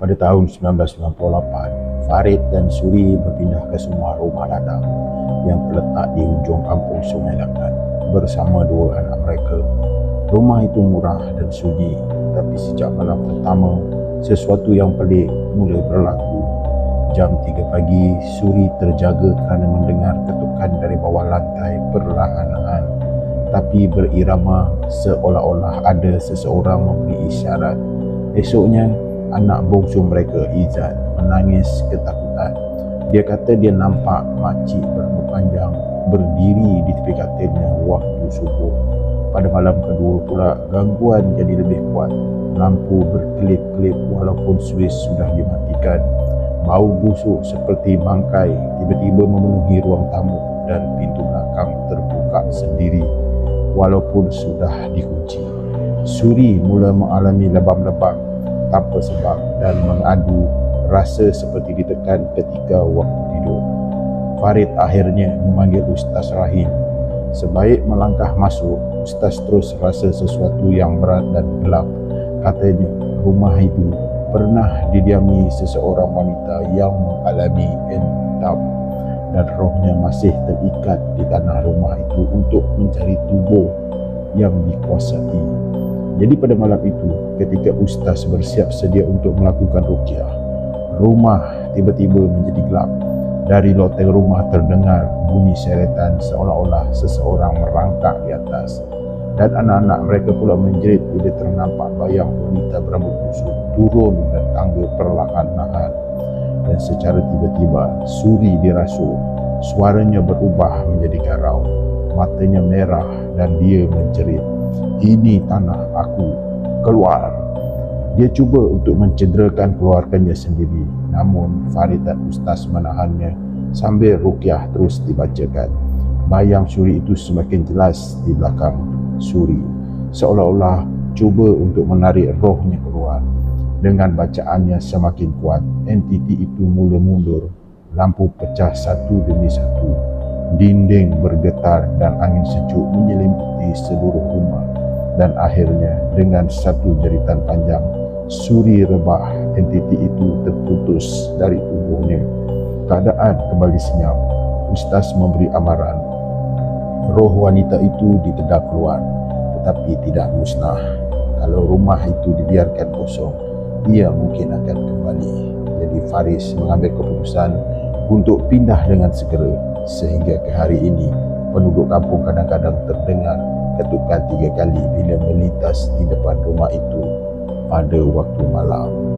Pada tahun 1998, Farid dan Suri berpindah ke sebuah rumah ladang yang terletak di hujung kampung Sungai Langat bersama dua anak mereka. Rumah itu murah dan sunyi, tapi sejak malam pertama, sesuatu yang pelik mula berlaku. Jam 3 pagi, Suri terjaga kerana mendengar ketukan dari bawah lantai perlahan-lahan, tapi berirama seolah-olah ada seseorang memberi isyarat. Esoknya, anak bongsu mereka, Izzat, menangis ketakutan. Dia kata dia nampak makcik berambut panjang berdiri di tepi katilnya waktu subuh. Pada malam kedua pula, gangguan jadi lebih kuat. Lampu berkelip-kelip walaupun suis sudah dimatikan. Bau busuk seperti bangkai tiba-tiba memenuhi ruang tamu dan pintu belakang terbuka sendiri walaupun sudah dikunci. Suri mula mengalami lebam-lebam tanpa sebab dan mengadu rasa seperti ditekan ketika waktu tidur. Farid akhirnya memanggil Ustaz Rahim. Sebaik melangkah masuk, Ustaz terus rasa sesuatu yang berat dan gelap. Katanya, rumah itu pernah didiami seseorang wanita yang mengalami entam dan rohnya masih terikat di tanah rumah itu untuk mencari tubuh yang dikuasai. Jadi pada malam itu, ketika Ustaz bersiap sedia untuk melakukan ruqyah, rumah tiba-tiba menjadi gelap. Dari loteng rumah terdengar bunyi seretan seolah-olah seseorang merangkak di atas. Dan anak-anak mereka pula menjerit bila ternampak bayang wanita berambut busuk turun dan tangga perlahan-lahan. Dan secara tiba-tiba, Suri dirasuk. Suaranya berubah menjadi garau. Matanya merah dan dia menjerit, "Ini tanah aku, keluar!" Dia cuba untuk mencederakan keluarganya sendiri, namun Farid dan Ustaz menahannya sambil ruqyah terus dibacakan. Bayang Suri itu semakin jelas di belakang Suri, seolah-olah cuba untuk menarik rohnya keluar. Dengan bacaannya semakin kuat, entiti itu mula mundur. Lampu pecah satu demi satu. Dinding bergetar dan angin sejuk menyelimuti seluruh rumah. Dan akhirnya dengan satu jeritan panjang, Suri rebah. Entiti itu terputus dari tubuhnya. Keadaan kembali senyap. Ustaz memberi amaran. Roh wanita itu ditedak keluar, tetapi tidak musnah. Kalau rumah itu dibiarkan kosong, ia mungkin akan kembali. Jadi Faris mengambil keputusan untuk pindah dengan segera. Sehingga ke hari ini, penduduk kampung kadang-kadang terdengar ketukan 3 kali bila melintas di depan rumah itu pada waktu malam.